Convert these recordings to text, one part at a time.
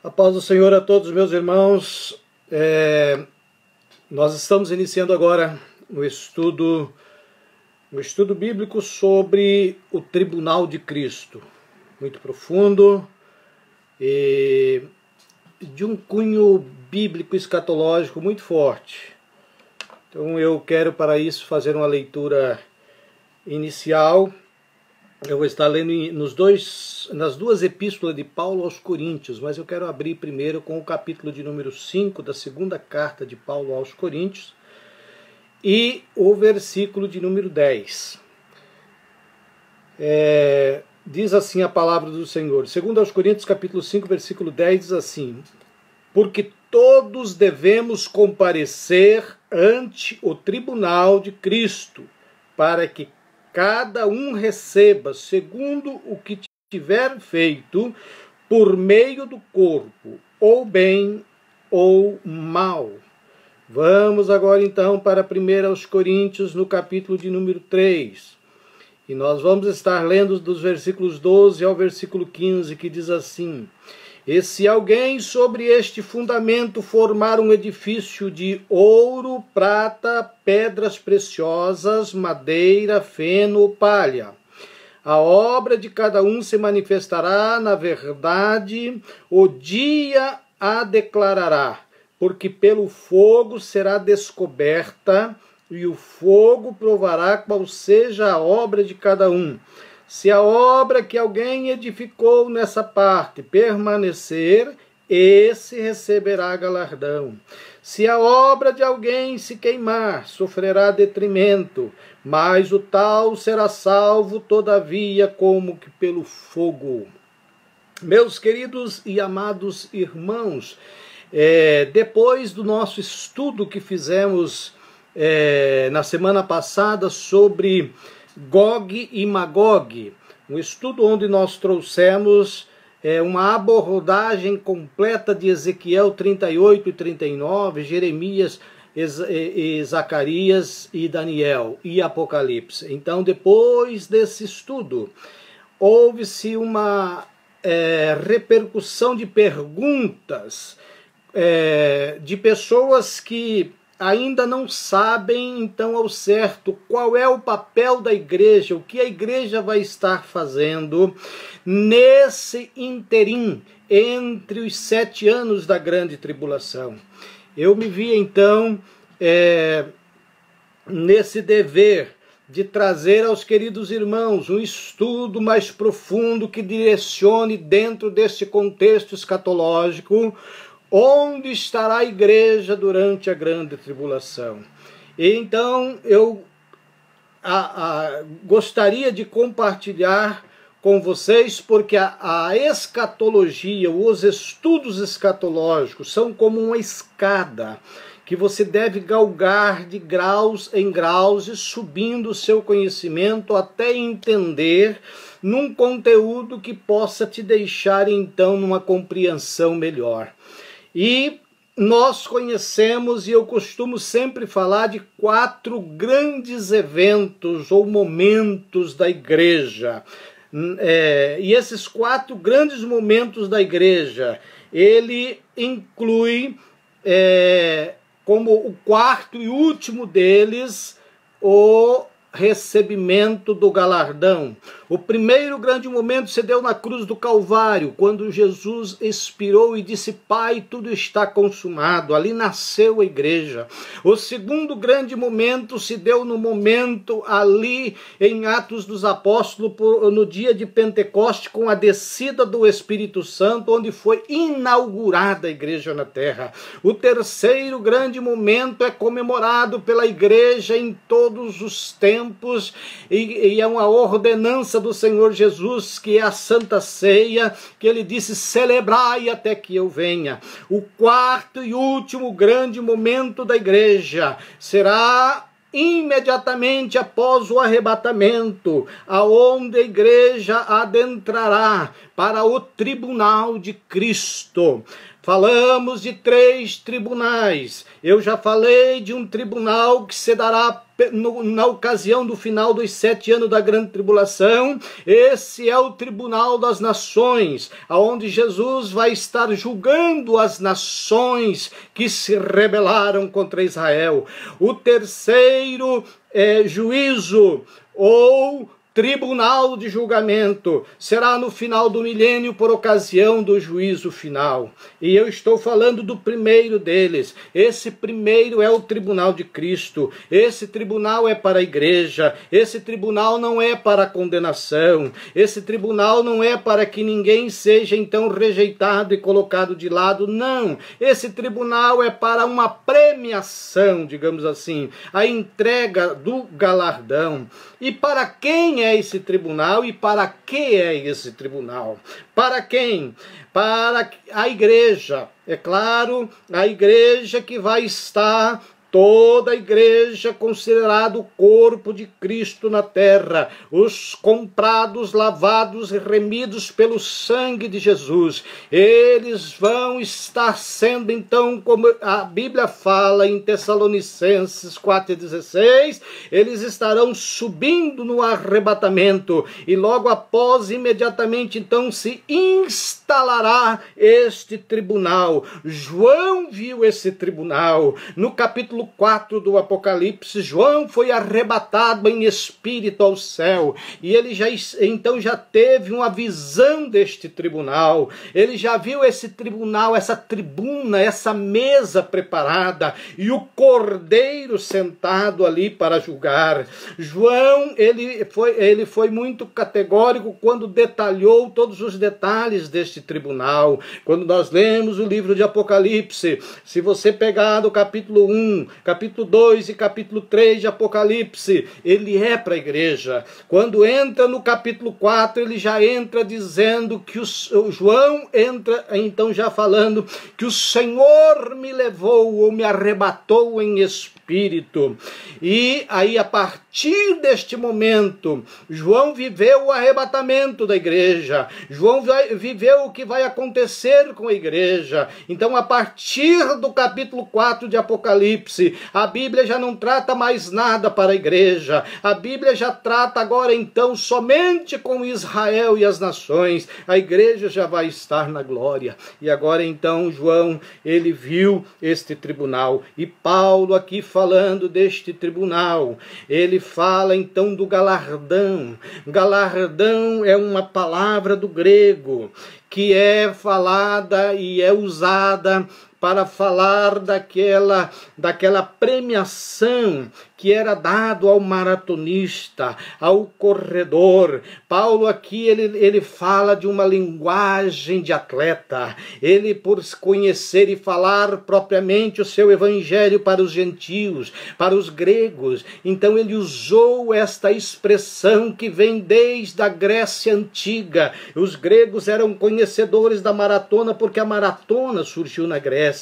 A paz do Senhor a todos, meus irmãos. Nós estamos iniciando agora um estudo bíblico sobre o tribunal de Cristo. Muito profundo e de um cunho bíblico escatológico muito forte. Então eu quero para isso fazer uma leitura inicial. Eu vou estar lendo nas duas epístolas de Paulo aos Coríntios, mas eu quero abrir primeiro com o capítulo de número 5 da segunda carta de Paulo aos Coríntios e o versículo de número 10. Diz assim a palavra do Senhor. Segundo aos Coríntios, capítulo 5, versículo 10, diz assim: porque todos devemos comparecer ante o tribunal de Cristo, para que cada um receba segundo o que tiver feito por meio do corpo, ou bem ou mal. Vamos agora então para 1 aos Coríntios, no capítulo de número 3. E nós vamos estar lendo dos versículos 12 ao versículo 15, que diz assim: e se alguém sobre este fundamento formar um edifício de ouro, prata, pedras preciosas, madeira, feno ou palha, a obra de cada um se manifestará na verdade, o dia a declarará, porque pelo fogo será descoberta, e o fogo provará qual seja a obra de cada um. Se a obra que alguém edificou nessa parte permanecer, esse receberá galardão. Se a obra de alguém se queimar, sofrerá detrimento, mas o tal será salvo, todavia, como que pelo fogo. Meus queridos e amados irmãos, depois do nosso estudo que fizemos na semana passada sobre Gog e Magog, um estudo onde nós trouxemos uma abordagem completa de Ezequiel 38 e 39, Jeremias e Zacarias e Daniel e Apocalipse. Então, depois desse estudo, houve-se uma repercussão de perguntas de pessoas que ainda não sabem, então, ao certo, qual é o papel da igreja, o que a igreja vai estar fazendo nesse interim, entre os 7 anos da grande tribulação. Eu me vi, então, nesse dever de trazer aos queridos irmãos um estudo mais profundo que direcione dentro desse contexto escatológico, onde estará a igreja durante a grande tribulação. E então eu gostaria de compartilhar com vocês, porque a escatologia, os estudos escatológicos são como uma escada que você deve galgar de graus em graus e subindo o seu conhecimento até entender num conteúdo que possa te deixar então numa compreensão melhor. E nós conhecemos, e eu costumo sempre falar de 4 grandes eventos ou momentos da igreja. E esses 4 grandes momentos da igreja, ele inclui como o 4º e último deles, o recebimento do galardão. O primeiro grande momento se deu na cruz do Calvário, quando Jesus expirou e disse: Pai, tudo está consumado. Ali nasceu a igreja. O segundo grande momento se deu no momento ali em Atos dos Apóstolos, no dia de Pentecoste, com a descida do Espírito Santo, onde foi inaugurada a igreja na terra. O terceiro grande momento é comemorado pela igreja em todos os tempos, e é uma ordenança do Senhor Jesus, que é a Santa Ceia, que ele disse: celebrai até que eu venha. O 4º e último grande momento da igreja será imediatamente após o arrebatamento, aonde a igreja adentrará para o tribunal de Cristo. Falamos de 3 tribunais. Eu já falei de um tribunal que se dará na ocasião do final dos 7 anos da grande tribulação. Esse é o tribunal das nações, aonde Jesus vai estar julgando as nações que se rebelaram contra Israel. O terceiro juízo, ou tribunal de julgamento, será no final do milênio por ocasião do juízo final. E eu estou falando do primeiro deles. Esse primeiro é o tribunal de Cristo. Esse tribunal é para a igreja. Esse tribunal não é para a condenação. Esse tribunal não é para que ninguém seja então rejeitado e colocado de lado. Não. Esse tribunal é para uma premiação, digamos assim, a entrega do galardão. E para quem é esse tribunal e para que é esse tribunal? Para quem? Para a igreja. É claro, a igreja que vai estar, toda a igreja considerada o corpo de Cristo na terra, os comprados, lavados e remidos pelo sangue de Jesus. Eles vão estar sendo, então, como a Bíblia fala em Tessalonicenses 4,16, eles estarão subindo no arrebatamento e logo após, imediatamente, então, se instalará este tribunal. João viu esse tribunal. No capítulo 4 do Apocalipse, João foi arrebatado em espírito ao céu, e ele já teve uma visão deste tribunal. Ele já viu esse tribunal, essa tribuna, essa mesa preparada, e o cordeiro sentado ali para julgar. João, ele foi muito categórico quando detalhou todos os detalhes deste tribunal. Quando nós lemos o livro de Apocalipse, se você pegar do capítulo 1, capítulo 2 e capítulo 3 de Apocalipse, ele é para a igreja. Quando entra no capítulo 4, ele já entra dizendo que o João entra então já falando que o Senhor me levou ou me arrebatou em espírito. E aí, a partir deste momento, João viveu o arrebatamento da igreja. João viveu o que vai acontecer com a igreja. Então, a partir do capítulo 4 de Apocalipse, a Bíblia já não trata mais nada para a igreja. A Bíblia já trata agora, então, somente com Israel e as nações. A igreja já vai estar na glória. E agora, então, João, ele viu este tribunal. E Paulo, aqui falando deste tribunal, ele fala, então, do galardão. Galardão é uma palavra do grego que é falada e é usada para falar daquela premiação que era dado ao maratonista, ao corredor. Paulo aqui, ele fala de uma linguagem de atleta. Ele, por conhecer e falar propriamente o seu evangelho para os gentios, para os gregos, então ele usou esta expressão que vem desde a Grécia Antiga. Os gregos eram conhecedores da maratona porque a maratona surgiu na Grécia.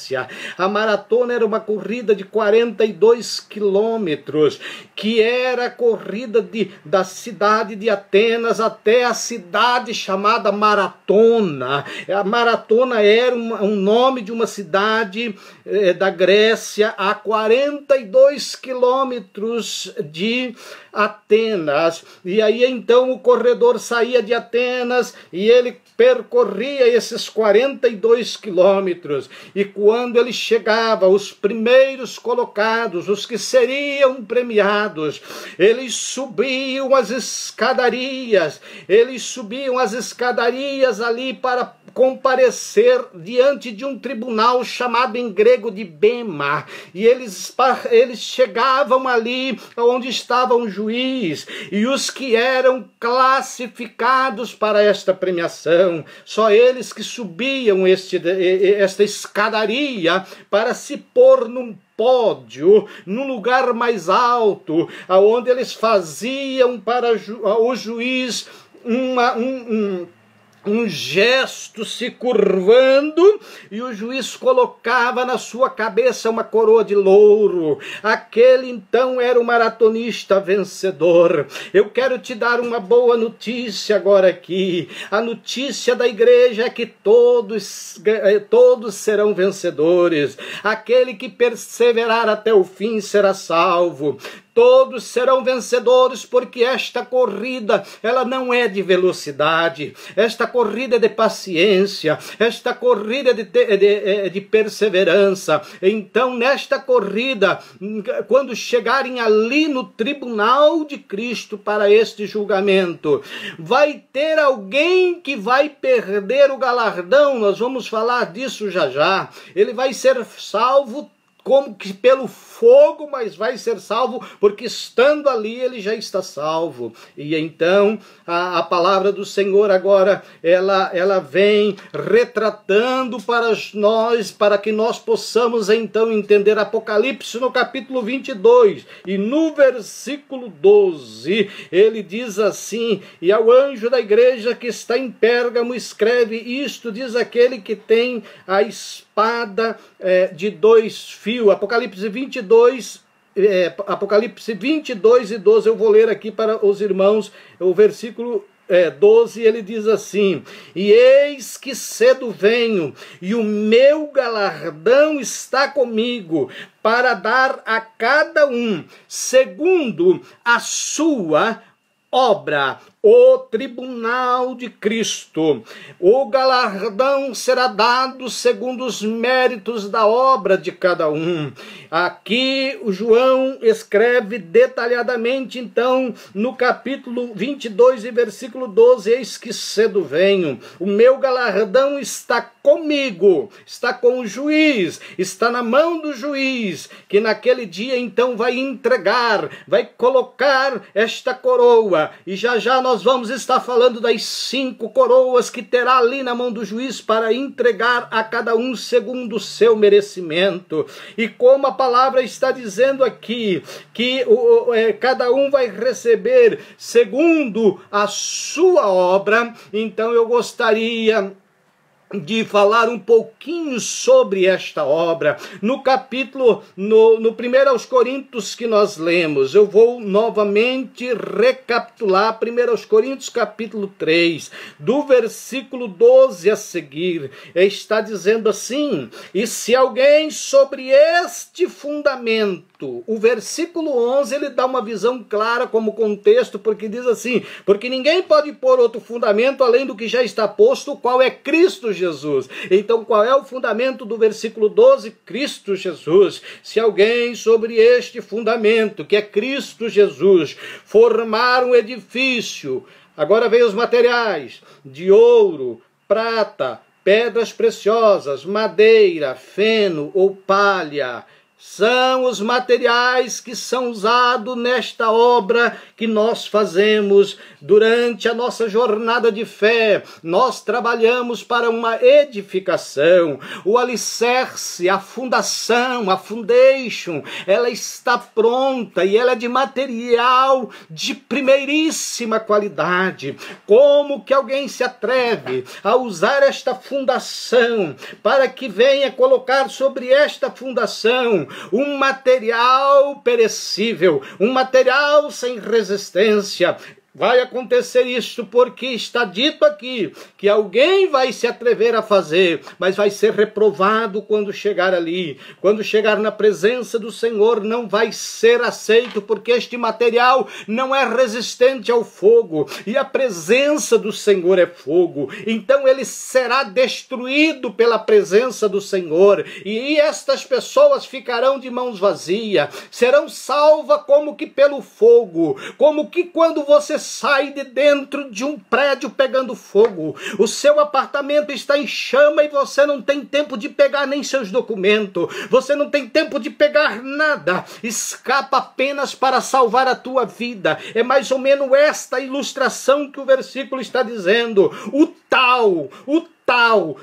A maratona era uma corrida de 42 quilômetros, que era a corrida da cidade de Atenas até a cidade chamada Maratona. A Maratona era um nome de uma cidade da Grécia a 42 quilômetros de Atenas. E aí então o corredor saía de Atenas e ele percorria esses 42 quilômetros. E quando ele chegava, os primeiros colocados, os que seriam premiados, eles subiam as escadarias. Eles subiam as escadarias ali para comparecer diante de um tribunal chamado em grego de bema. E eles chegavam ali onde estava um juiz, e os que eram classificados para esta premiação, só eles que subiam esta escadaria para se pôr num pódio, no lugar mais alto, aonde eles faziam para o juiz um gesto se curvando, e o juiz colocava na sua cabeça uma coroa de louro. Aquele então era o maratonista vencedor. Eu quero te dar uma boa notícia agora aqui. A notícia da igreja é que todos serão vencedores. Aquele que perseverar até o fim será salvo. todos serão vencedores, porque esta corrida, ela não é de velocidade, esta corrida é de paciência, esta corrida é de perseverança. Então, nesta corrida, quando chegarem ali no tribunal de Cristo para este julgamento, vai ter alguém que vai perder o galardão. Nós vamos falar disso já já. Ele vai ser salvo como que pelo fogo, mas vai ser salvo, porque estando ali ele já está salvo. E então a palavra do Senhor agora, ela vem retratando para nós, para que nós possamos então entender. Apocalipse no capítulo 22, e no versículo 12, ele diz assim: e ao anjo da igreja que está em Pérgamo escreve isto, diz aquele que tem a espada de dois fios. Apocalipse 22, Apocalipse 22 e 12, eu vou ler aqui para os irmãos, o versículo 12, ele diz assim: e eis que cedo venho, e o meu galardão está comigo, para dar a cada um segundo a sua obra. O tribunal de Cristo. O galardão será dado segundo os méritos da obra de cada um. Aqui o João escreve detalhadamente, então, no capítulo 22 e versículo 12, eis que cedo venho, o meu galardão está comigo, está com o juiz, está na mão do juiz, que naquele dia então vai entregar, vai colocar esta coroa, e já já nós vamos estar falando das 5 coroas que terá ali na mão do juiz para entregar a cada um segundo o seu merecimento. E como a palavra está dizendo aqui, que cada um vai receber segundo a sua obra, então eu gostaria de falar um pouquinho sobre esta obra. No capítulo, no 1 aos Coríntios que nós lemos, eu vou novamente recapitular 1 aos Coríntios capítulo 3, do versículo 12 a seguir, está dizendo assim: e se alguém sobre este fundamento, o versículo 11, ele dá uma visão clara como contexto, porque diz assim: porque ninguém pode pôr outro fundamento além do que já está posto, o qual é Cristo Jesus. Então, qual é o fundamento do versículo 12? Cristo Jesus. Se alguém sobre este fundamento, que é Cristo Jesus, formar um edifício, agora vem os materiais, de ouro, prata, pedras preciosas, madeira, feno ou palha, são os materiais que são usados nesta obra que nós fazemos durante a nossa jornada de fé. Nós trabalhamos para uma edificação. O alicerce, a fundação, a foundation, ela está pronta e ela é de material de primeiríssima qualidade. Como que alguém se atreve a usar esta fundação para que venha colocar sobre esta fundação um material perecível, um material sem resistência? Vai acontecer isso porque está dito aqui que alguém vai se atrever a fazer, mas vai ser reprovado quando chegar ali. Quando chegar na presença do Senhor, não vai ser aceito, porque este material não é resistente ao fogo, e a presença do Senhor é fogo. Então ele será destruído pela presença do Senhor, e estas pessoas ficarão de mãos vazias, serão salvas como que pelo fogo, como que quando você sai de dentro de um prédio pegando fogo, o seu apartamento está em chama e você não tem tempo de pegar nem seus documentos, você não tem tempo de pegar nada, escapa apenas para salvar a tua vida. É mais ou menos esta ilustração que o versículo está dizendo. O tal,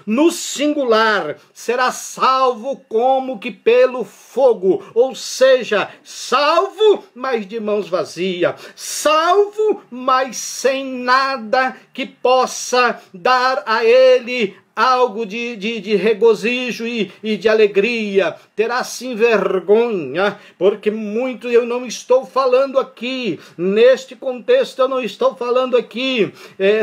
no singular, será salvo como que pelo fogo, ou seja, salvo, mas de mãos vazias, salvo, mas sem nada que possa dar a ele algo de regozijo e de alegria. Terá sim vergonha, porque muito eu não estou falando aqui, neste contexto eu não estou falando aqui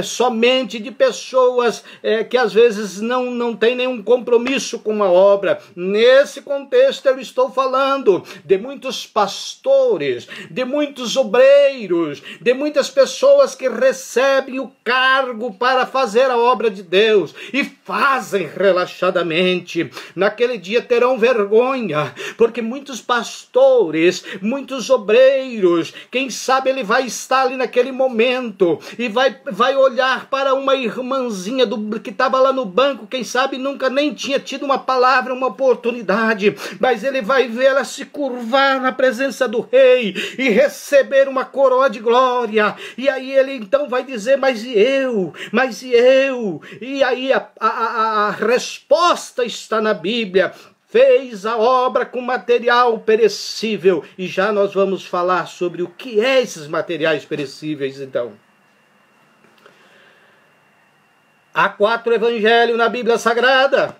somente de pessoas que às vezes não têm nenhum compromisso com a obra. Nesse contexto eu estou falando de muitos pastores, de muitos obreiros, de muitas pessoas que recebem o cargo para fazer a obra de Deus e fazem relaxadamente. Naquele dia terão vergonha, porque muitos pastores, muitos obreiros, quem sabe ele vai estar ali naquele momento e vai olhar para uma irmãzinha que estava lá no banco, quem sabe nunca nem tinha tido uma palavra, uma oportunidade, mas ele vai ver ela se curvar na presença do rei e receber uma coroa de glória. E aí ele então vai dizer, mas e eu? Mas e eu? E aí a resposta está na Bíblia. Fez a obra com material perecível. E já nós vamos falar sobre o que é esses materiais perecíveis, então. Há 4 evangelhos na Bíblia Sagrada.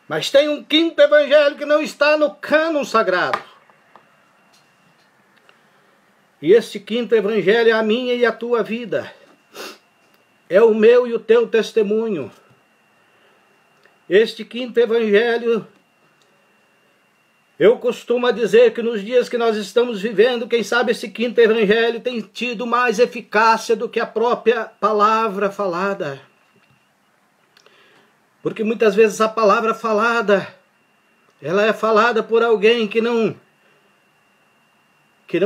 Mas tem um 5º evangelho que não está no cânon sagrado. E este 5º evangelho é a minha e a tua vida. É o meu e o teu testemunho. Este 5º evangelho, eu costumo dizer que nos dias que nós estamos vivendo, quem sabe esse 5º evangelho tem tido mais eficácia do que a própria palavra falada. Porque muitas vezes a palavra falada, ela é falada por alguém que não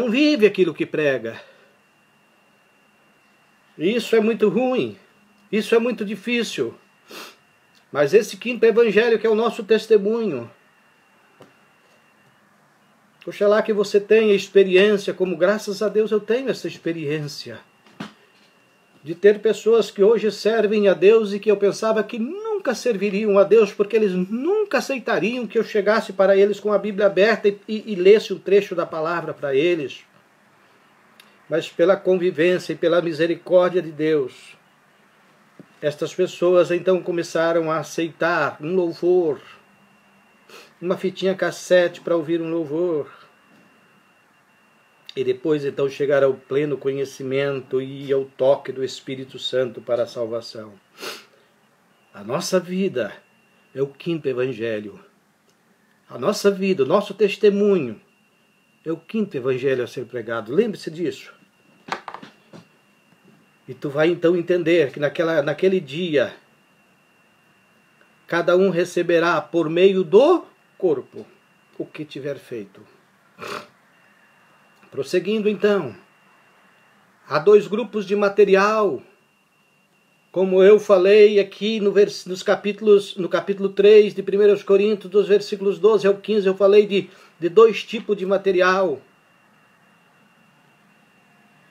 vive aquilo que prega. Isso é muito ruim, isso é muito difícil. Mas esse 5º evangelho que é o nosso testemunho, oxalá que você tenha experiência, como graças a Deus eu tenho essa experiência, de ter pessoas que hoje servem a Deus e que eu pensava que nunca serviriam a Deus, porque eles nunca aceitariam que eu chegasse para eles com a Bíblia aberta e lesse um trecho da palavra para eles. Mas pela convivência e pela misericórdia de Deus, estas pessoas então começaram a aceitar um louvor, uma fitinha cassete para ouvir um louvor. E depois então chegar ao pleno conhecimento e ao toque do Espírito Santo para a salvação. A nossa vida é o 5º evangelho. A nossa vida, o nosso testemunho é o 5º evangelho a ser pregado. Lembre-se disso. E tu vai então entender que naquele dia, cada um receberá por meio do corpo o que tiver feito. Prosseguindo então, há 2 grupos de material, como eu falei aqui no capítulo 3 de 1 Coríntios, dos versículos 12 ao 15, eu falei de 2 tipos de material.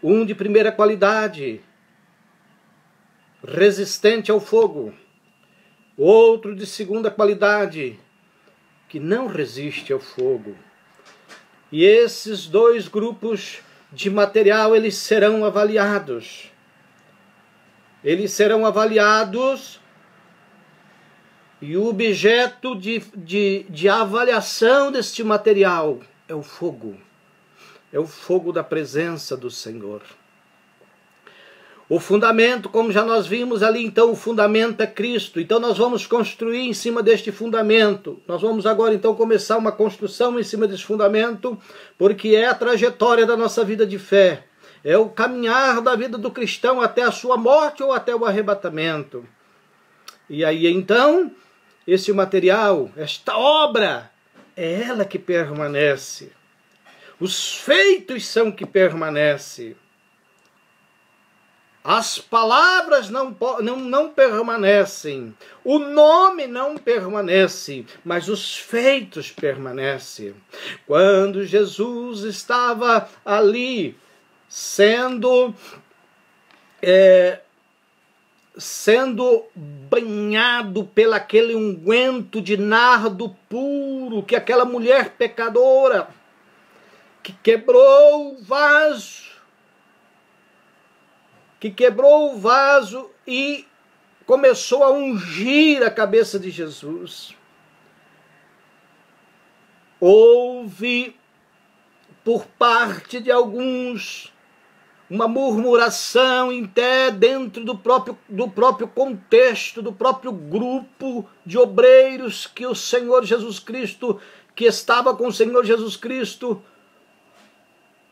Um de primeira qualidade, resistente ao fogo. Outro de segunda qualidade, que não resiste ao fogo. E esses 2 grupos de material, eles serão avaliados. Eles serão avaliados e o objeto de avaliação deste material é o fogo. É o fogo da presença do Senhor. O fundamento, como já nós vimos ali, então o fundamento é Cristo. Então nós vamos construir em cima deste fundamento. Nós vamos agora então começar uma construção em cima desse fundamento, porque é a trajetória da nossa vida de fé. É o caminhar da vida do cristão até a sua morte ou até o arrebatamento. E aí então, esse material, esta obra, é ela que permanece. Os feitos são que permanecem. As palavras não permanecem, o nome não permanece, mas os feitos permanecem. Quando Jesus estava ali sendo banhado pelaquele unguento de nardo puro, que aquela mulher pecadora, que quebrou o vaso e começou a ungir a cabeça de Jesus. Houve, por parte de alguns, uma murmuração até dentro do próprio contexto, do próprio grupo de obreiros que o Senhor Jesus Cristo, que estava com o Senhor Jesus Cristo.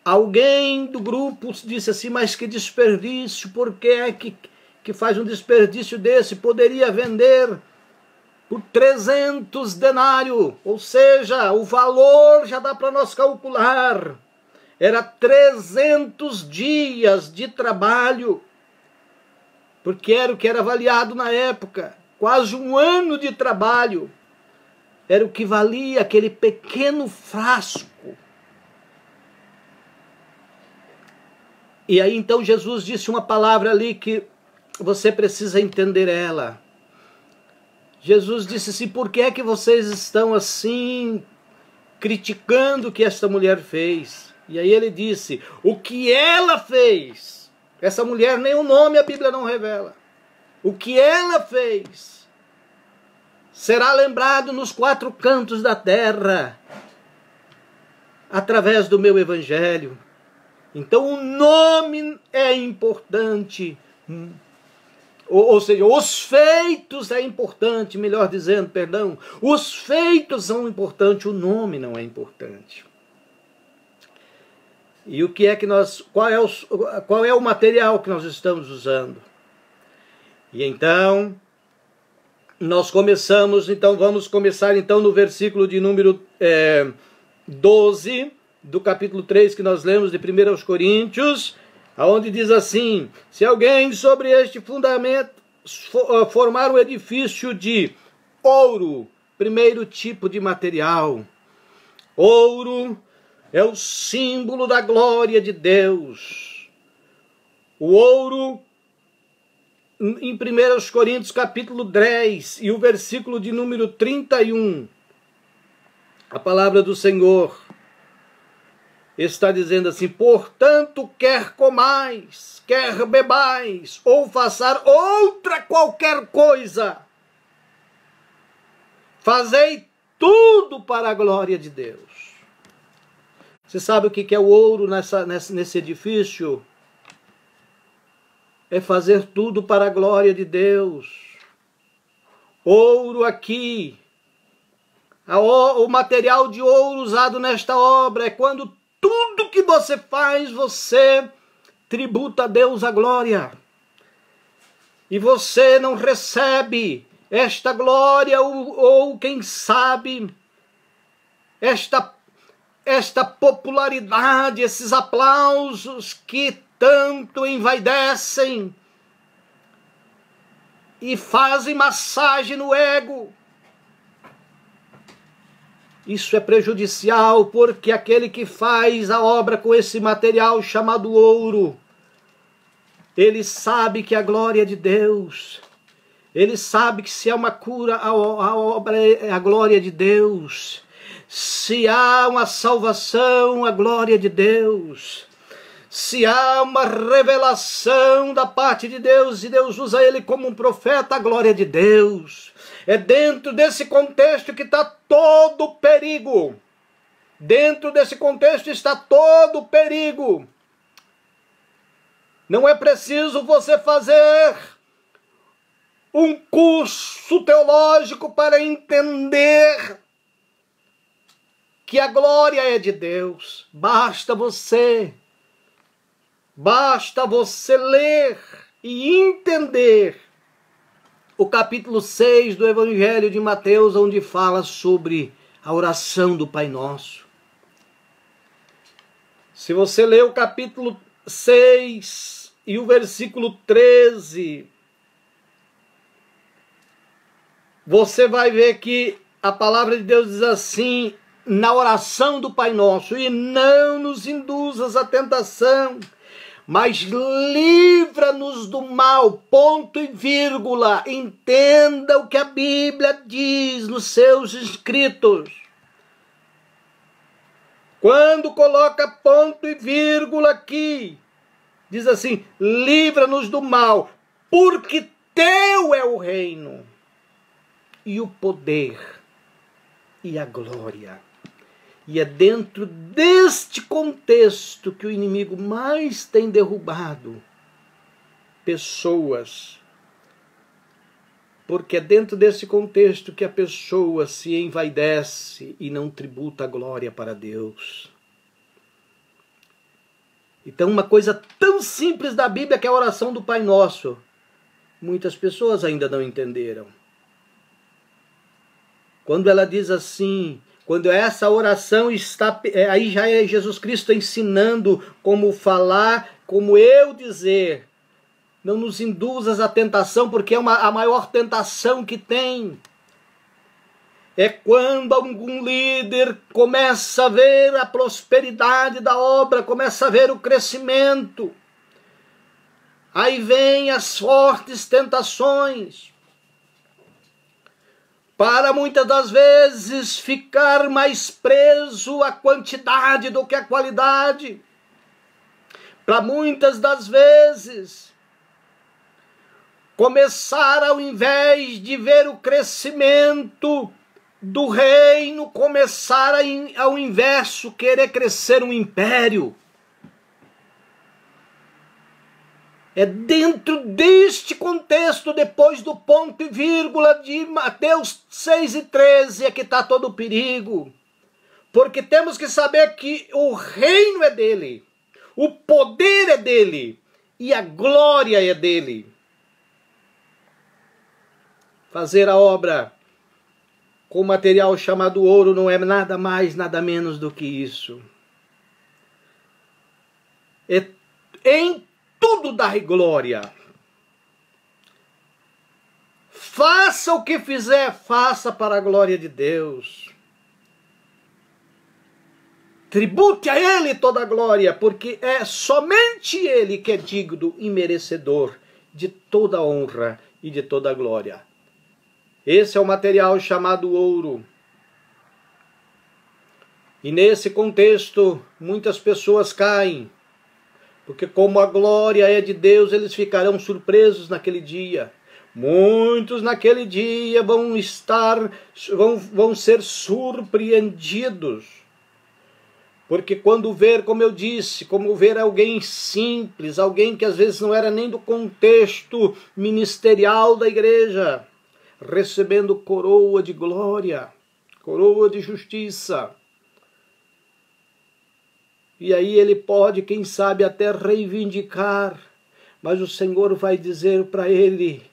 Alguém do grupo disse assim: mas que desperdício, por que é que faz um desperdício desse? Poderia vender por 300 denários, ou seja, o valor já dá para nós calcular. Era 300 dias de trabalho, porque era o que era avaliado na época. Quase um ano de trabalho era o que valia aquele pequeno frasco. E aí então Jesus disse uma palavra ali que você precisa entender ela. Jesus disse assim: por que é que vocês estão assim criticando o que esta mulher fez? E aí ele disse: o que ela fez, essa mulher, nem o nome a Bíblia não revela, o que ela fez será lembrado nos 4 cantos da terra, através do meu evangelho. Então o nome é importante, ou seja, os feitos é importante, melhor dizendo, perdão, os feitos são importantes, o nome não é importante. E o que é que qual é o material que nós estamos usando? E então, nós começamos, então vamos começar então no versículo de número 12, do capítulo 3 que nós lemos de 1 Coríntios, onde diz assim: se alguém sobre este fundamento formar um edifício de ouro, primeiro tipo de material, ouro é o símbolo da glória de Deus. O ouro, em 1 Coríntios capítulo 10 e o versículo de número 31, a palavra do Senhor está dizendo assim: portanto, quer comais, quer bebais, ou façar outra qualquer coisa, fazei tudo para a glória de Deus. Você sabe o que é o ouro nesse edifício? É fazer tudo para a glória de Deus. Ouro aqui, o material de ouro usado nesta obra é quando tudo que você faz, você tributa a Deus a glória. E você não recebe esta glória ou quem sabe, esta popularidade, esses aplausos que tanto envaidecem e fazem massagem no ego. Isso é prejudicial, porque aquele que faz a obra com esse material chamado ouro, ele sabe que a glória é de Deus. Ele sabe que se há uma cura, a obra é a glória de Deus. Se há uma salvação, a glória de Deus. Se há uma revelação da parte de Deus, e Deus usa ele como um profeta, a glória de Deus. É dentro desse contexto que está todo o perigo. Dentro desse contexto está todo o perigo. Não é preciso você fazer um curso teológico para entender que a glória é de Deus. Basta você ler e entender o capítulo 6 do Evangelho de Mateus, onde fala sobre a oração do Pai Nosso. Se você ler o capítulo 6 e o versículo 13, você vai ver que a palavra de Deus diz assim, na oração do Pai Nosso: e não nos induzas à tentação, mas livra-nos do mal, ponto e vírgula. Entenda o que a Bíblia diz nos seus escritos. Quando coloca ponto e vírgula aqui, diz assim: livra-nos do mal, porque teu é o reino, e o poder, e a glória. E é dentro deste contexto que o inimigo mais tem derrubado pessoas. Porque é dentro desse contexto que a pessoa se envaidece e não tributa a glória para Deus. Então, uma coisa tão simples da Bíblia que é a oração do Pai Nosso, muitas pessoas ainda não entenderam. Quando ela diz assim, quando essa oração está, aí já é Jesus Cristo ensinando como falar, como eu dizer. Não nos induzas à tentação, porque é a maior tentação que tem. É quando algum líder começa a ver a prosperidade da obra, começa a ver o crescimento. Aí vem as fortes tentações. Para muitas das vezes ficar mais preso à quantidade do que à qualidade. Para muitas das vezes começar, ao invés de ver o crescimento do reino, começar ao inverso, querer crescer um império. É dentro deste contexto, depois do ponto e vírgula de Mateus 6:13, é que está todo o perigo. Porque temos que saber que o reino é dele, o poder é dele e a glória é dele. Fazer a obra com material chamado ouro não é nada mais, nada menos do que isso. Em tudo dai glória. Faça o que fizer, faça para a glória de Deus. Tribute a Ele toda a glória, porque é somente Ele que é digno e merecedor de toda a honra e de toda a glória. Esse é o material chamado ouro. E nesse contexto, muitas pessoas caem. Porque como a glória é de Deus, eles ficarão surpresos naquele dia. Muitos naquele dia vão ser surpreendidos. Porque quando ver, como eu disse, como ver alguém simples, alguém que às vezes não era nem do contexto ministerial da igreja, recebendo coroa de glória, coroa de justiça. E aí ele pode, quem sabe, até reivindicar, mas o Senhor vai dizer para ele,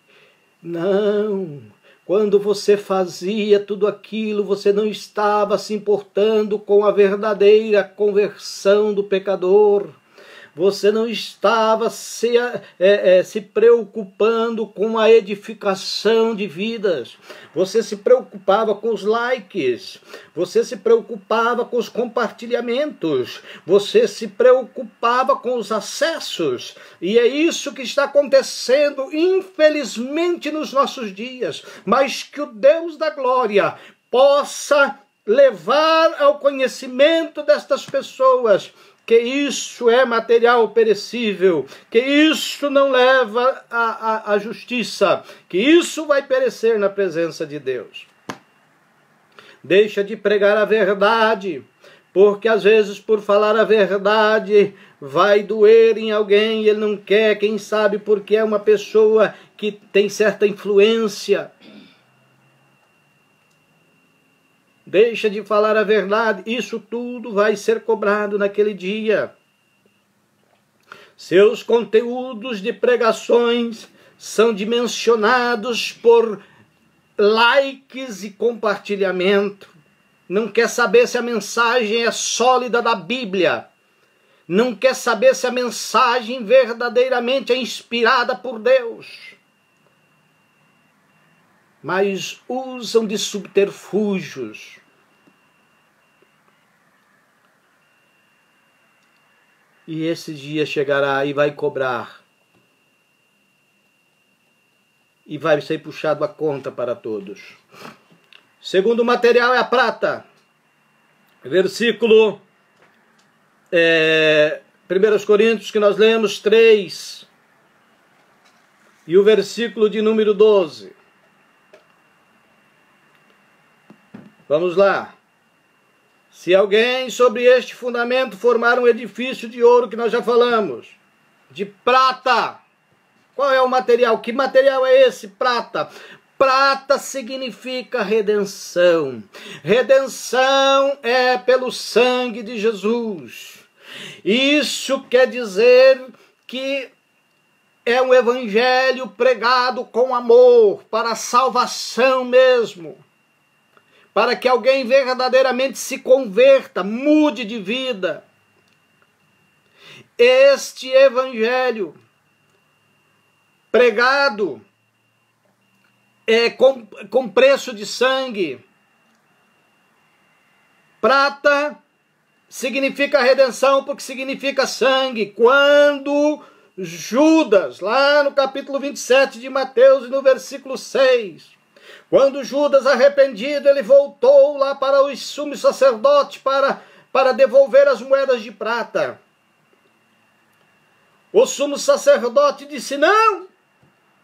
não, quando você fazia tudo aquilo, você não estava se importando com a verdadeira conversão do pecador. Você não estava se preocupando com a edificação de vidas. Você se preocupava com os likes. Você se preocupava com os compartilhamentos. Você se preocupava com os acessos. E é isso que está acontecendo, infelizmente, nos nossos dias. Mas que o Deus da glória possa levar ao conhecimento destas pessoas que isso é material perecível, que isso não leva à justiça, que isso vai perecer na presença de Deus. Deixa de pregar a verdade, porque às vezes por falar a verdade vai doer em alguém e ele não quer, quem sabe porque é uma pessoa que tem certa influência. Deixa de falar a verdade, isso tudo vai ser cobrado naquele dia. Seus conteúdos de pregações são dimensionados por likes e compartilhamento. Não quer saber se a mensagem é sólida da Bíblia. Não quer saber se a mensagem verdadeiramente é inspirada por Deus. Mas usam de subterfúgios. E esse dia chegará e vai cobrar. E vai ser puxado a conta para todos. Segundo material é a prata. Versículo 1 Coríntios, que nós lemos 3. e o versículo de número 12. Vamos lá. Se alguém sobre este fundamento formar um edifício de ouro, que nós já falamos, de prata. Qual é o material? Que material é esse? Prata. Prata significa redenção. Redenção é pelo sangue de Jesus. Isso quer dizer que é um evangelho pregado com amor, para a salvação mesmo. Para que alguém verdadeiramente se converta, mude de vida. Este evangelho pregado com preço de sangue. Prata significa redenção, porque significa sangue. Quando Judas, lá no capítulo 27 de Mateus e no versículo 6, quando Judas, arrependido, ele voltou lá para os sumos sacerdotes para devolver as moedas de prata. O sumo sacerdote disse: não,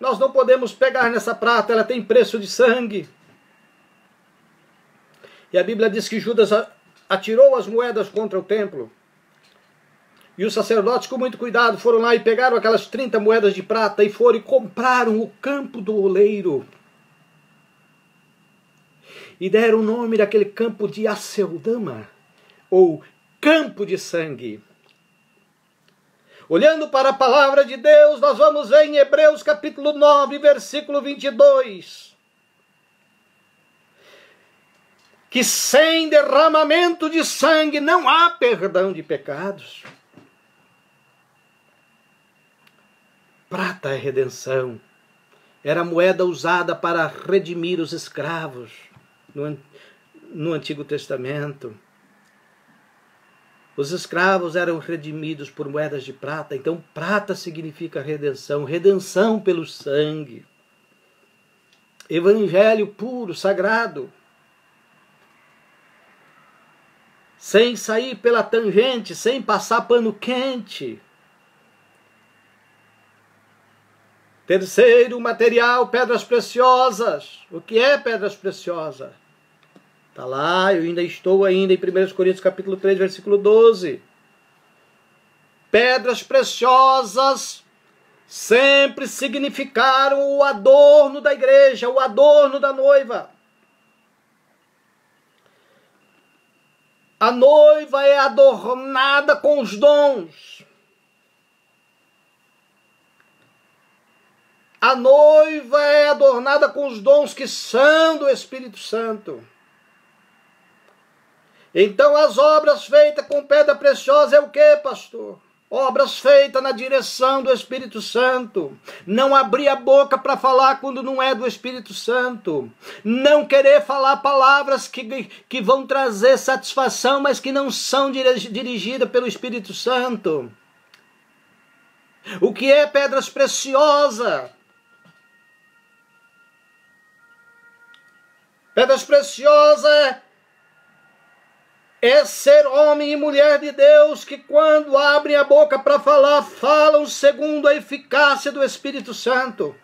nós não podemos pegar nessa prata, ela tem preço de sangue. E a Bíblia diz que Judas atirou as moedas contra o templo. E os sacerdotes, com muito cuidado, foram lá e pegaram aquelas 30 moedas de prata e foram e compraram o campo do oleiro. E deram o nome daquele campo de Aceldama, ou campo de sangue. Olhando para a palavra de Deus, nós vamos ver em Hebreus capítulo 9, versículo 22. Que sem derramamento de sangue não há perdão de pecados. Prata é redenção. Era a moeda usada para redimir os escravos no Antigo Testamento. Os escravos eram redimidos por moedas de prata. Então, prata significa redenção. Redenção pelo sangue. Evangelho puro, sagrado. Sem sair pela tangente, sem passar pano quente. Terceiro material, pedras preciosas. O que é pedras preciosas? Está lá, eu ainda estou em 1 Coríntios capítulo 3, versículo 12. Pedras preciosas sempre significaram o adorno da igreja, o adorno da noiva. A noiva é adornada com os dons. A noiva é adornada com os dons que são do Espírito Santo. Então as obras feitas com pedra preciosa é o que, pastor? Obras feitas na direção do Espírito Santo. Não abrir a boca para falar quando não é do Espírito Santo. Não querer falar palavras que vão trazer satisfação, mas que não são dirigidas pelo Espírito Santo. O que é pedras preciosas? Pedras preciosas é ser homem e mulher de Deus que quando abrem a boca para falar, falam segundo a eficácia do Espírito Santo.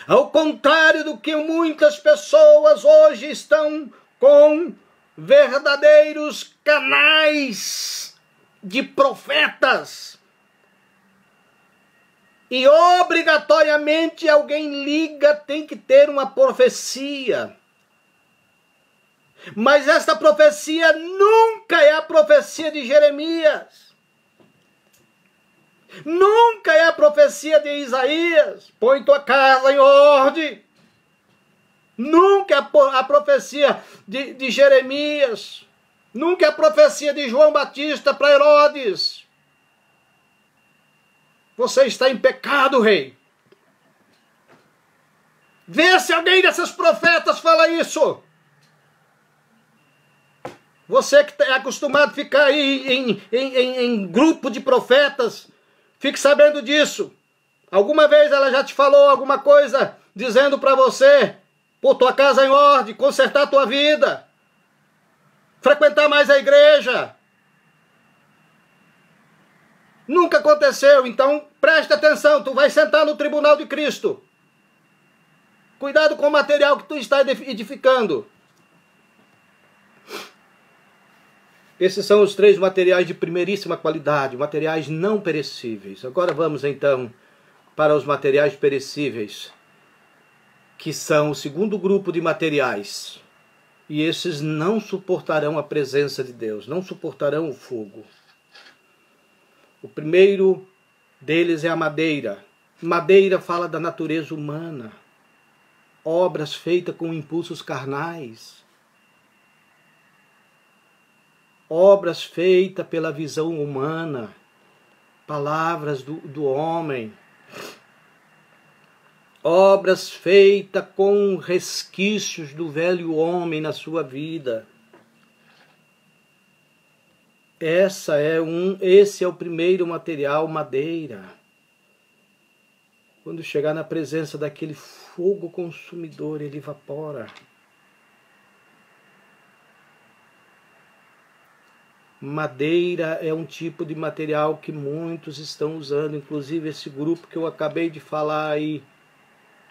Ao contrário do que muitas pessoas hoje estão com verdadeiros canais de profetas. E obrigatoriamente alguém liga, tem que ter uma profecia. Mas esta profecia nunca é a profecia de Jeremias. Nunca é a profecia de Isaías. Põe tua casa em ordem. Nunca é a profecia de Jeremias. Nunca é a profecia de João Batista para Herodes. Você está em pecado, rei. Vê se alguém desses profetas fala isso. Você que é acostumado a ficar aí em grupo de profetas, fique sabendo disso. Alguma vez ela já te falou alguma coisa dizendo para você pôr tua casa em ordem, consertar a tua vida, frequentar mais a igreja. Nunca aconteceu, então preste atenção, tu vai sentar no tribunal de Cristo. Cuidado com o material que tu está edificando. Esses são os 3 materiais de primeiríssima qualidade, materiais não perecíveis. Agora vamos então para os materiais perecíveis, que são o segundo grupo de materiais. E esses não suportarão a presença de Deus, não suportarão o fogo. O primeiro deles é a madeira. Madeira fala da natureza humana. Obras feitas com impulsos carnais. Obras feitas pela visão humana. Palavras do homem. Obras feitas com resquícios do velho homem na sua vida. Esse é o primeiro material, madeira. Quando chegar na presença daquele fogo consumidor, ele evapora. Madeira é um tipo de material que muitos estão usando, inclusive esse grupo que eu acabei de falar aí,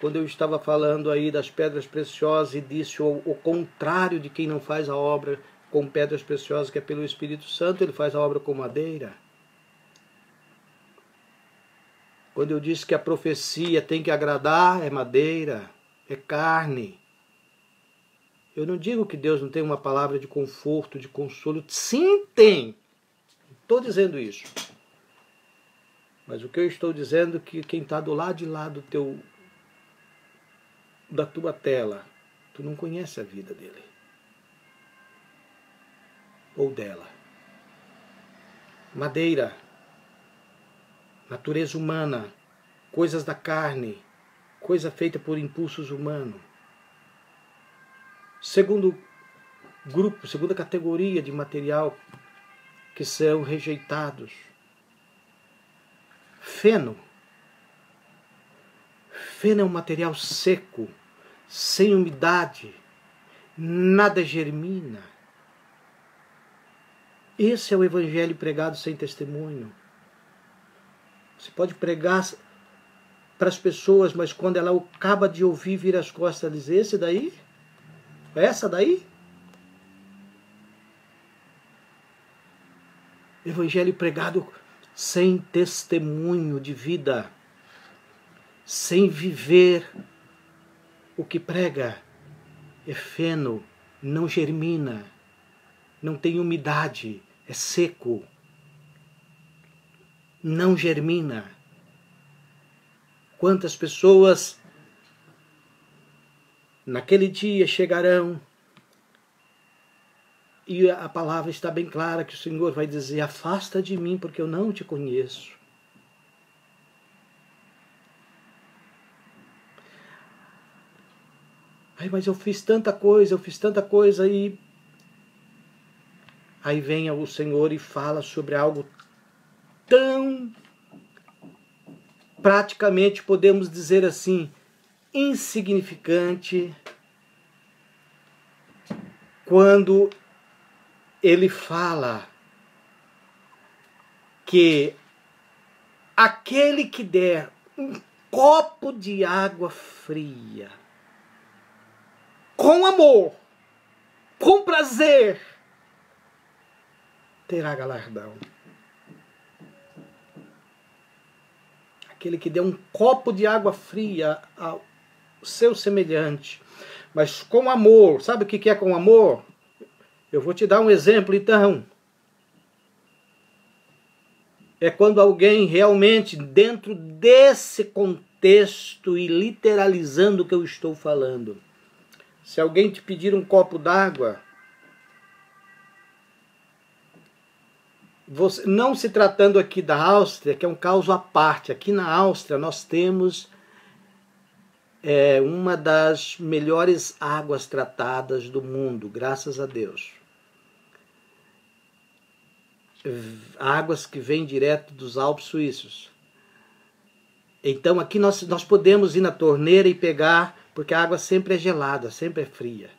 quando eu estava falando aí das pedras preciosas e disse o contrário de quem não faz a obra com pedras preciosas, que é pelo Espírito Santo, ele faz a obra com madeira. Quando eu disse que a profecia tem que agradar, é madeira, é carne. Eu não digo que Deus não tem uma palavra de conforto, de consolo. Sim, tem. Estou dizendo isso. Mas o que eu estou dizendo é que quem está do lado de lá da tua tela, tu não conhece a vida dele. Ou dela. Madeira, natureza humana, coisas da carne, coisa feita por impulsos humanos. Segundo grupo, segunda categoria de material que são rejeitados. Feno. Feno é um material seco, sem umidade, nada germina. Esse é o evangelho pregado sem testemunho. Você pode pregar para as pessoas, mas quando ela acaba de ouvir, vira as costas e diz: esse daí? Essa daí? Evangelho pregado sem testemunho de vida, sem viver o que prega. É feno, não germina, não tem umidade, é seco, não germina. Quantas pessoas naquele dia chegarão e a palavra está bem clara que o Senhor vai dizer: afasta de mim porque eu não te conheço. Ai, mas eu fiz tanta coisa e... Aí vem o Senhor e fala sobre algo tão, praticamente podemos dizer assim, insignificante, quando ele fala que aquele que der um copo de água fria, com amor, com prazer, terá galardão. Aquele que der um copo de água fria ao seu semelhante, mas com amor. Sabe o que é com amor? Eu vou te dar um exemplo então. É quando alguém realmente, dentro desse contexto e literalizando o que eu estou falando, se alguém te pedir um copo d'água, não se tratando aqui da Áustria, que é um caso à parte. Aqui na Áustria nós temos uma das melhores águas tratadas do mundo, graças a Deus. Águas que vêm direto dos Alpes suíços. Então aqui nós podemos ir na torneira e pegar, porque a água sempre é gelada, sempre é fria.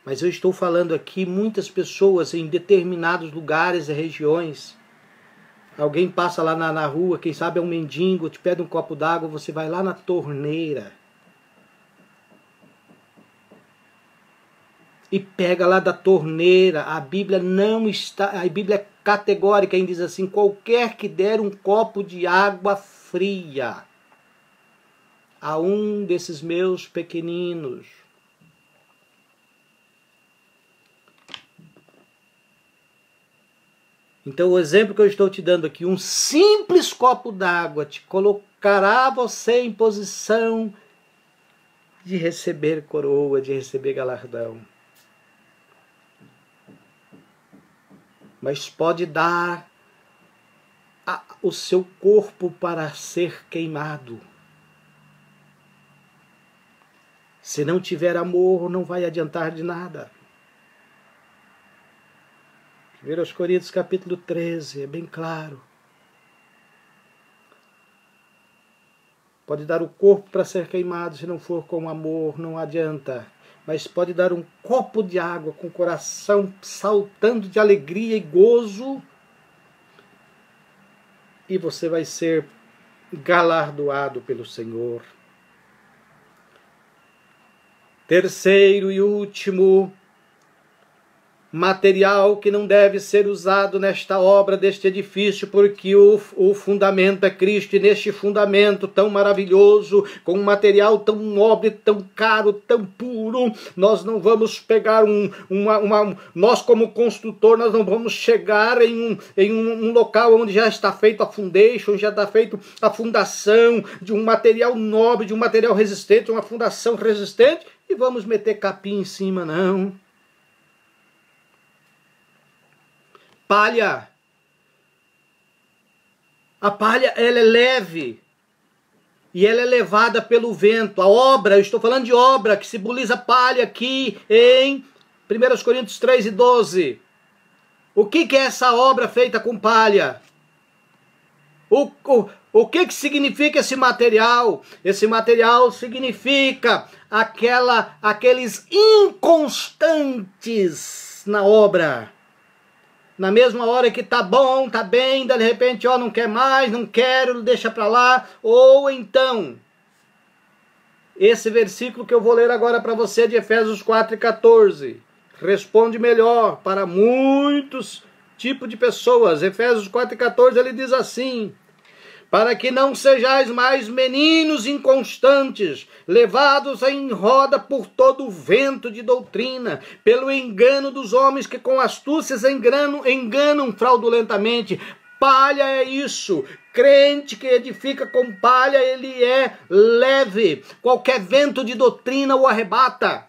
Mas eu estou falando aqui, muitas pessoas em determinados lugares e regiões Alguém passa lá na rua, quem sabe é um mendigo, te pede um copo d'água, você vai lá na torneira e pega lá da torneira. A Bíblia não está, a Bíblia é categórica em diz assim: qualquer que der um copo de água fria a um desses meus pequeninos. Então o exemplo que eu estou te dando aqui, um simples copo d'água te colocará você em posição de receber coroa, de receber galardão. Mas pode dar o seu corpo para ser queimado. Se não tiver amor, não vai adiantar de nada. 1 Coríntios capítulo 13, é bem claro. Pode dar o corpo para ser queimado, se não for com amor, não adianta. Mas pode dar um copo de água com o coração saltando de alegria e gozo, e você vai ser galardoado pelo Senhor. Terceiro e último material que não deve ser usado nesta obra deste edifício, porque o fundamento é Cristo, e neste fundamento tão maravilhoso, com um material tão nobre, tão caro, tão puro, nós não vamos pegar nós como construtor, nós não vamos chegar em um local onde já está feito a foundation, já está feito a fundação de um material nobre, de um material resistente, uma fundação resistente, e vamos meter capim em cima, não. Palha. A palha, ela é leve e ela é levada pelo vento. A obra, eu estou falando de obra, que simboliza palha aqui em 1 Coríntios 3 e 12. O que é essa obra feita com palha? O que significa esse material? Esse material significa aqueles inconstantes na obra. Na mesma hora que tá bom, tá bem, de repente, não quer mais, não quero, deixa para lá. Ou então, esse versículo que eu vou ler agora para você de Efésios 4 e 14, responde melhor para muitos tipos de pessoas. Efésios 4 e 14, ele diz assim: para que não sejais mais meninos inconstantes, levados em roda por todo o vento de doutrina, pelo engano dos homens que com astúcias enganam fraudulentamente. Palha é isso. Crente que edifica com palha, ele é leve. Qualquer vento de doutrina o arrebata.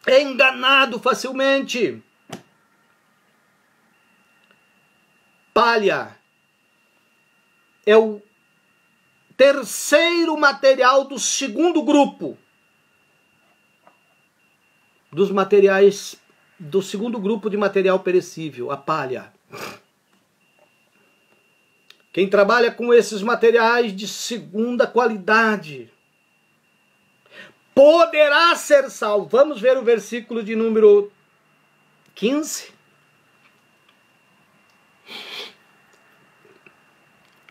É enganado facilmente. Palha é o terceiro material do segundo grupo dos materiais, do segundo grupo de material perecível, a palha. Quem trabalha com esses materiais de segunda qualidade poderá ser salvo. Vamos ver o versículo de número 15.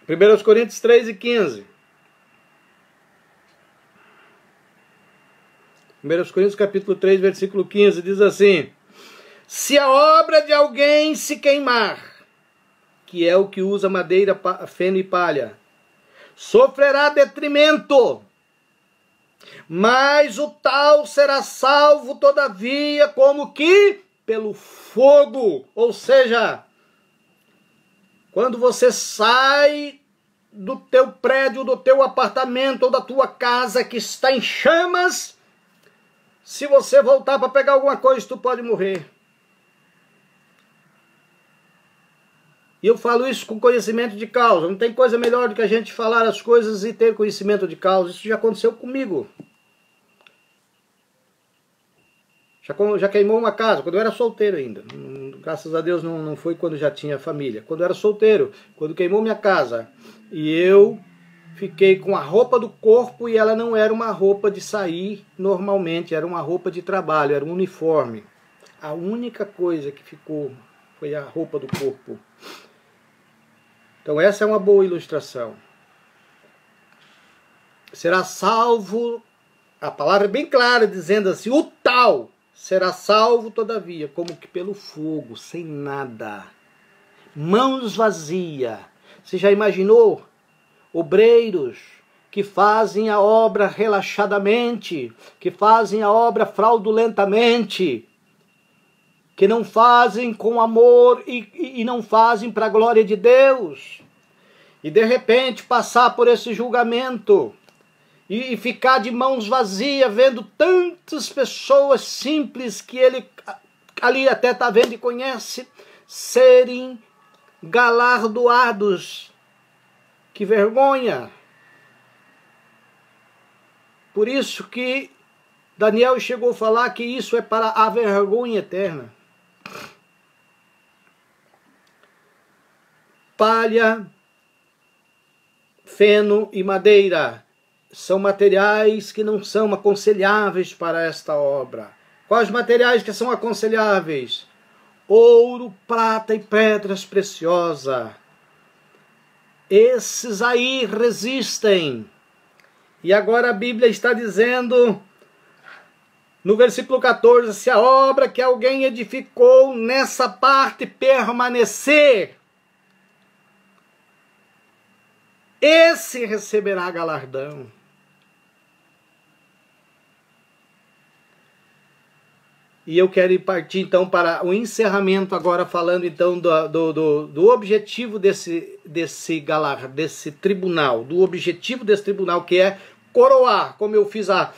1 Coríntios 3 e 15. 1 Coríntios capítulo 3, versículo 15, diz assim: se a obra de alguém se queimar, que é o que usa madeira, feno e palha, sofrerá detrimento, mas o tal será salvo todavia como que pelo fogo. Ou seja, quando você sai do teu prédio, do teu apartamento ou da tua casa que está em chamas, se você voltar para pegar alguma coisa, tu pode morrer. E eu falo isso com conhecimento de causa. Não tem coisa melhor do que a gente falar as coisas e ter conhecimento de causa. Isso já aconteceu comigo. Já queimou uma casa, quando eu era solteiro ainda. Graças a Deus não foi quando já tinha família. Quando eu era solteiro, quando queimou minha casa, e eu fiquei com a roupa do corpo, e ela não era uma roupa de sair normalmente, era uma roupa de trabalho, era um uniforme. A única coisa que ficou foi a roupa do corpo. Então essa é uma boa ilustração. Será salvo, a palavra é bem clara, dizendo assim, o tal será salvo todavia, como que pelo fogo, sem nada, mãos vazias. Você já imaginou obreiros que fazem a obra relaxadamente, que fazem a obra fraudulentamente, que não fazem com amor e não fazem para a glória de Deus, e de repente passar por esse julgamento e ficar de mãos vazias, vendo tantas pessoas simples que ele ali até está vendo e conhece, serem galardoados. Que vergonha! Por isso que Daniel chegou a falar que isso é para a vergonha eterna. Palha, feno e madeira são materiais que não são aconselháveis para esta obra. Quais materiais que são aconselháveis? Ouro, prata e pedras preciosas. Esses aí resistem. E agora a Bíblia está dizendo, no versículo 14, se a obra que alguém edificou nessa parte permanecer, esse receberá galardão. E eu quero partir então para o encerramento agora, falando então do objetivo desse tribunal, do objetivo desse tribunal, que é coroar, como eu fiz a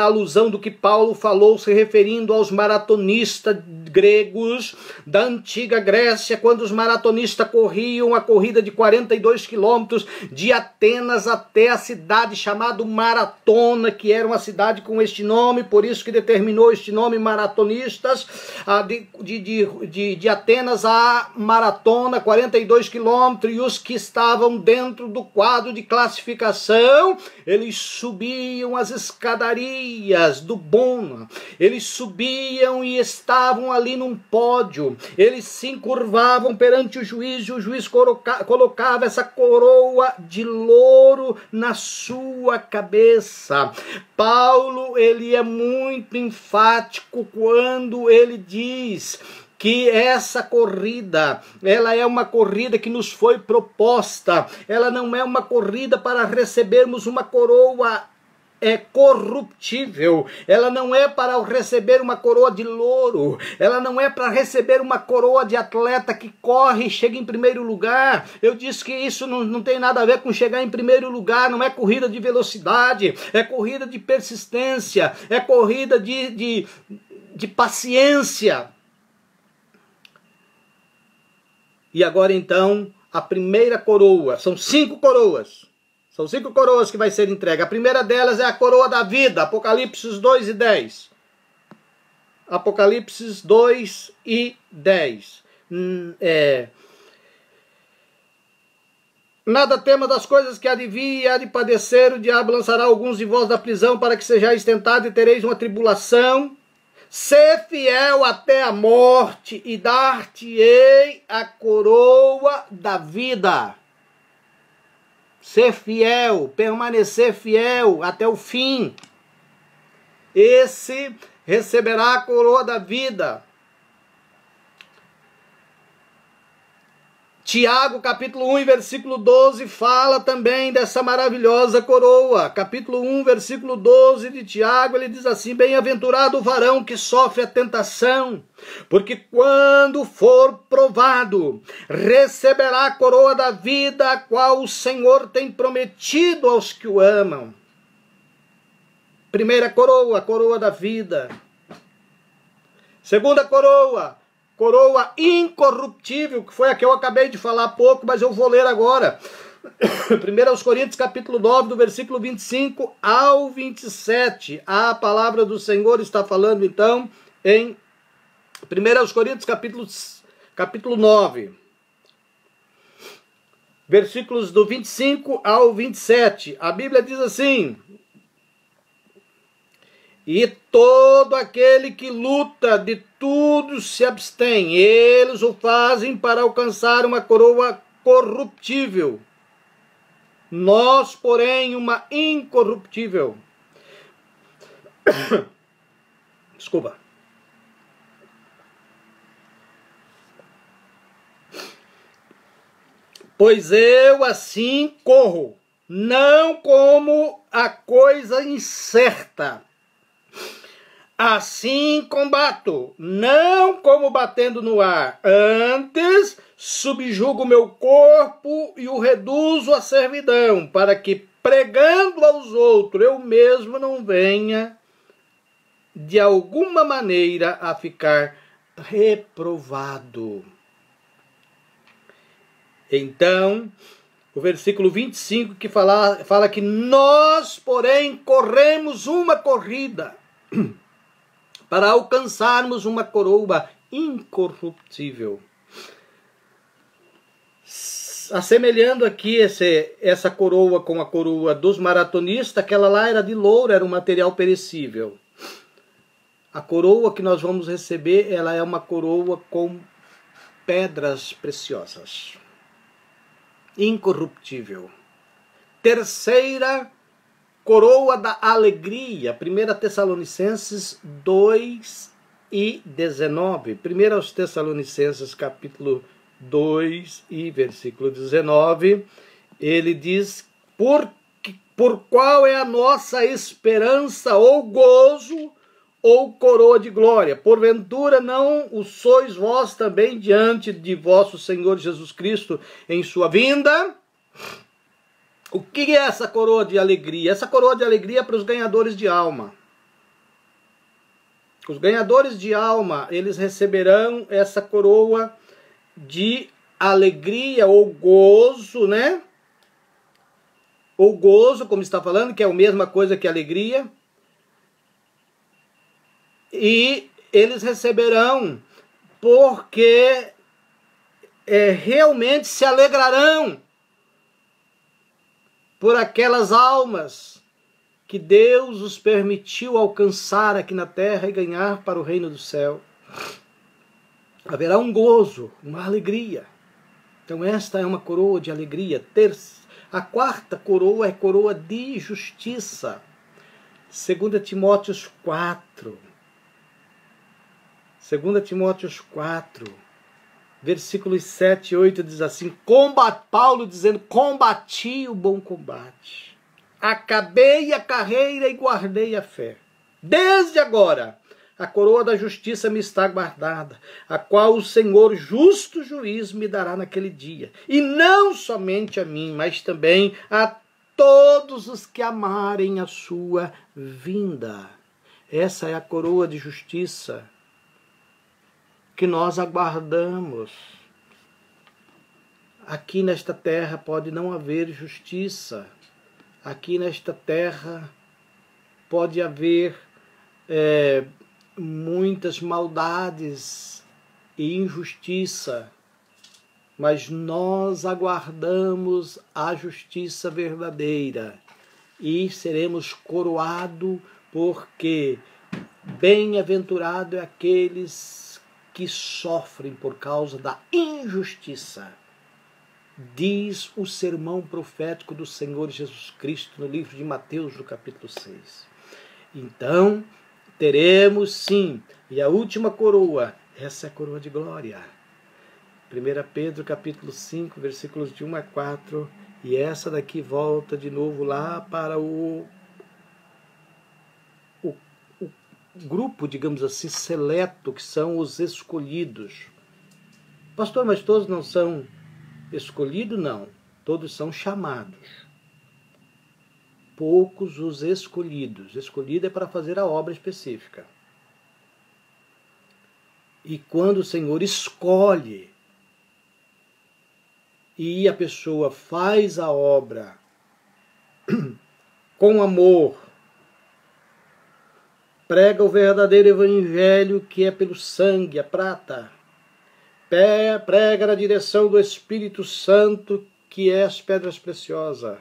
alusão do que Paulo falou, se referindo aos maratonistas gregos da antiga Grécia, quando os maratonistas corriam a corrida de 42 quilômetros de Atenas até a cidade chamada Maratona, que era uma cidade com este nome, por isso que determinou este nome, maratonistas, de Atenas a Maratona, 42 quilômetros, e os que estavam dentro do quadro de classificação, eles subiam as escadarias do Bona, eles subiam e estavam ali num pódio, eles se encurvavam perante o juiz, e o juiz colocava essa coroa de louro na sua cabeça. Paulo, ele é muito enfático quando ele diz que essa corrida, ela é uma corrida que nos foi proposta, ela não é uma corrida para recebermos uma coroa corruptível, ela não é para receber uma coroa de louro, ela não é para receber uma coroa de atleta que corre e chega em primeiro lugar. Eu disse que isso não tem nada a ver com chegar em primeiro lugar, não é corrida de velocidade, é corrida de persistência, é corrida de paciência. E agora então, a primeira coroa, são 5 coroas. São 5 coroas que vai ser entregue. A primeira delas é a coroa da vida, Apocalipse 2 e 10. Apocalipse 2 e 10. Nada tema das coisas que há de vir e há de padecer, o diabo lançará alguns de vós da prisão para que sejais tentados e tereis uma tribulação. Ser fiel até a morte e dar-te-ei a coroa da vida. Ser fiel, permanecer fiel até o fim. Esse receberá a coroa da vida. Tiago, capítulo 1, versículo 12, fala também dessa maravilhosa coroa. Capítulo 1, versículo 12 de Tiago, ele diz assim: bem-aventurado o varão que sofre a tentação, porque quando for provado, receberá a coroa da vida, a qual o Senhor tem prometido aos que o amam. Primeira coroa, a coroa da vida. Segunda coroa, coroa incorruptível, que foi a que eu acabei de falar há pouco, mas eu vou ler agora. 1 Coríntios capítulo 9, do versículo 25 ao 27. A palavra do Senhor está falando então em 1 Coríntios capítulo 9. Versículos do 25 ao 27. A Bíblia diz assim: e todo aquele que luta de tudo se abstém, eles o fazem para alcançar uma coroa corruptível. Nós, porém, uma incorruptível. Desculpa. Pois eu assim corro, não como a coisa incerta. Assim combato, não como batendo no ar. Antes subjugo meu corpo e o reduzo à servidão, para que, pregando aos outros, eu mesmo não venha, de alguma maneira, a ficar reprovado. Então, o versículo 25 que fala que nós, porém, corremos uma corrida para alcançarmos uma coroa incorruptível. Assemelhando aqui essa coroa com a coroa dos maratonistas, aquela lá era de louro, era um material perecível. A coroa que nós vamos receber, ela é uma coroa com pedras preciosas. Incorruptível. Terceira coroa da alegria. 1 Tessalonicenses 2:19. 1 aos Tessalonicenses capítulo 2 e versículo 19. Ele diz: por qual é a nossa esperança ou gozo ou coroa de glória? Porventura não o sois vós também diante de vosso Senhor Jesus Cristo em sua vinda? O que é essa coroa de alegria? Essa coroa de alegria é para os ganhadores de alma. Os ganhadores de alma, eles receberão essa coroa de alegria ou gozo, né? Ou gozo, como está falando, que é a mesma coisa que alegria. E eles receberão porque realmente se alegrarão por aquelas almas que Deus os permitiu alcançar aqui na terra e ganhar para o reino do céu. Haverá um gozo, uma alegria. Então esta é uma coroa de alegria. A quarta coroa é coroa de justiça. 2 Timóteo 4. 2 Timóteo 4, versículos 7 e 8 diz assim: Paulo dizendo, combati o bom combate, acabei a carreira e guardei a fé. Desde agora, a coroa da justiça me está guardada, a qual o Senhor, justo juiz, me dará naquele dia. E não somente a mim, mas também a todos os que amarem a sua vinda. Essa é a coroa de justiça que nós aguardamos. Aqui nesta terra pode não haver justiça. Aqui nesta terra pode haver muitas maldades e injustiça. Mas nós aguardamos a justiça verdadeira e seremos coroados, porque bem-aventurado é aqueles que sofrem por causa da injustiça. Diz o sermão profético do Senhor Jesus Cristo no livro de Mateus, no capítulo 6. Então, teremos sim, e a última coroa, essa é a coroa de glória. 1 Pedro capítulo 5, versículos de 1 a 4, e essa daqui volta de novo lá para o grupo, digamos assim, seleto, que são os escolhidos. Pastor, mas todos não são escolhidos? Não, todos são chamados. Poucos os escolhidos. Escolhido é para fazer a obra específica. E quando o Senhor escolhe e a pessoa faz a obra com amor, prega o verdadeiro evangelho que é pelo sangue, a prata, prega na direção do Espírito Santo, que é as pedras preciosas.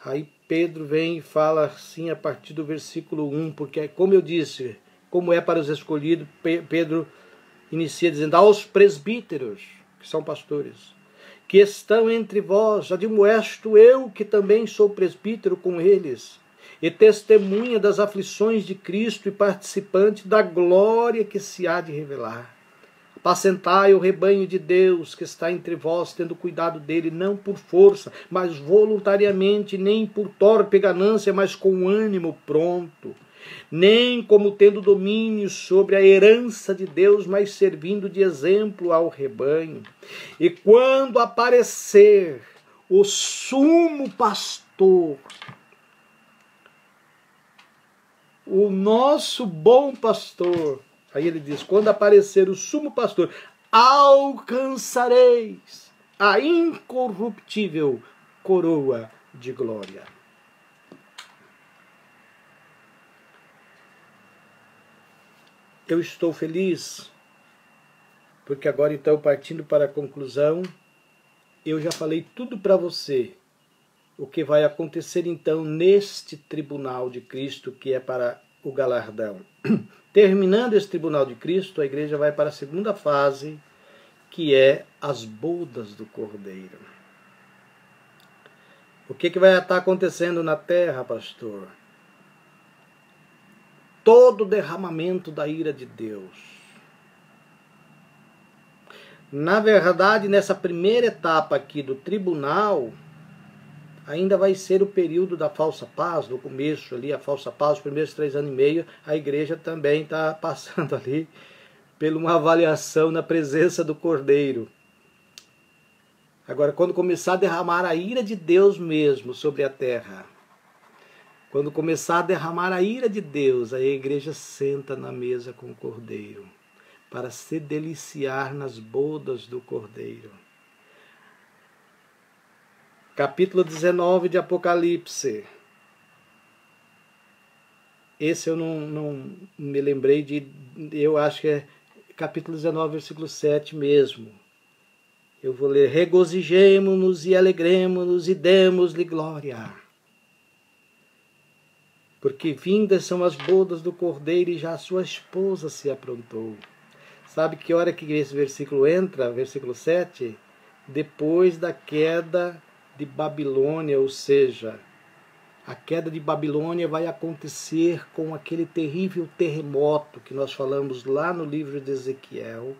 Aí Pedro vem e fala assim a partir do versículo 1, porque como eu disse, como é para os escolhidos, Pedro inicia dizendo aos presbíteros, que são pastores, que estão entre vós, admoesto eu, que também sou presbítero com eles, e testemunha das aflições de Cristo e participante da glória que se há de revelar. Apacentai o rebanho de Deus que está entre vós, tendo cuidado dele, não por força, mas voluntariamente, nem por torpe ganância, mas com ânimo pronto, nem como tendo domínio sobre a herança de Deus, mas servindo de exemplo ao rebanho. E quando aparecer o sumo pastor, o nosso bom pastor, aí ele diz, quando aparecer o sumo pastor, alcançareis a incorruptível coroa de glória. Eu estou feliz, porque agora então, partindo para a conclusão, eu já falei tudo para você, o que vai acontecer então neste tribunal de Cristo, que é para o galardão. Terminando esse tribunal de Cristo, a igreja vai para a segunda fase, que é as bodas do Cordeiro. O que vai estar acontecendo na terra, pastor? Todo o derramamento da ira de Deus. Na verdade, nessa primeira etapa aqui do tribunal, ainda vai ser o período da falsa paz, no começo ali, a falsa paz, os primeiros 3 anos e meio, a igreja também está passando ali por uma avaliação na presença do Cordeiro. Agora, quando começar a derramar a ira de Deus mesmo sobre a terra, quando começar a derramar a ira de Deus, a igreja senta na mesa com o Cordeiro, para se deliciar nas bodas do Cordeiro. Capítulo 19 de Apocalipse. Esse eu não me lembrei de, eu acho que é capítulo 19, versículo 7 mesmo. Eu vou ler, regozijemo-nos e alegremo-nos e demos-lhe glória. Porque vindas são as bodas do Cordeiro e já a sua esposa se aprontou. Sabe que hora que esse versículo entra, versículo 7? Depois da queda de Babilônia, ou seja, a queda de Babilônia vai acontecer com aquele terrível terremoto que nós falamos lá no livro de Ezequiel,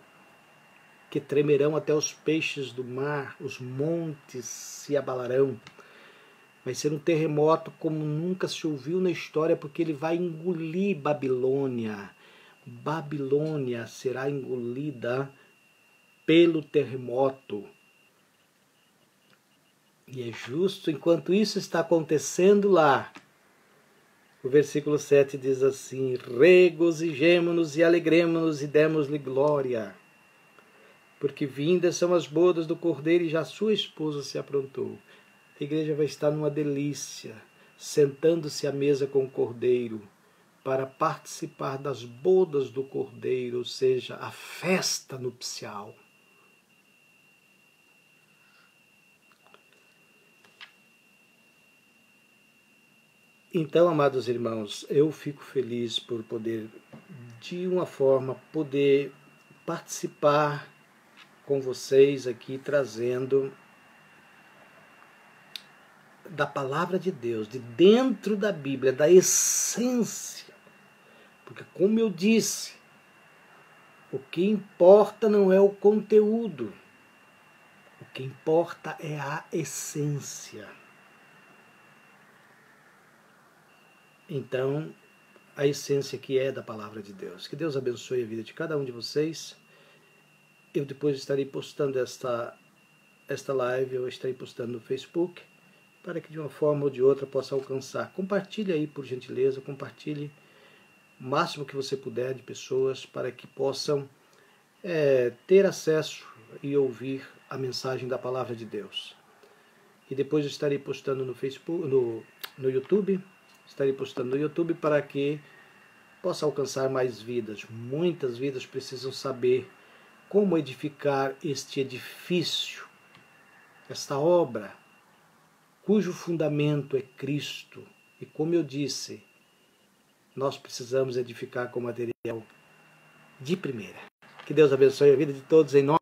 que tremerão até os peixes do mar, os montes se abalarão. Vai ser um terremoto como nunca se ouviu na história, porque ele vai engolir Babilônia. Babilônia será engolida pelo terremoto. E é justo enquanto isso está acontecendo lá. O versículo 7 diz assim, regozijemo-nos e alegremo-nos e demos-lhe glória. Porque vindas são as bodas do Cordeiro e já sua esposa se aprontou. A igreja vai estar numa delícia, sentando-se à mesa com o Cordeiro, para participar das bodas do Cordeiro, ou seja, a festa nupcial. Então, amados irmãos, eu fico feliz por poder, de uma forma, poder participar com vocês aqui, trazendo da palavra de Deus, de dentro da Bíblia, da essência. Porque, como eu disse, o que importa não é o conteúdo, o que importa é a essência. Então, a essência que é da palavra de Deus. Que Deus abençoe a vida de cada um de vocês. Eu depois estarei postando esta live, eu estarei postando no Facebook, para que de uma forma ou de outra possa alcançar. Compartilhe aí, por gentileza, compartilhe o máximo que você puder de pessoas, para que possam ter acesso e ouvir a mensagem da palavra de Deus. E depois eu estarei postando no Facebook, no YouTube, estarei postando no YouTube para que possa alcançar mais vidas. Muitas vidas precisam saber como edificar este edifício, esta obra, cujo fundamento é Cristo. E como eu disse, nós precisamos edificar com material de primeira. Que Deus abençoe a vida de todos em nome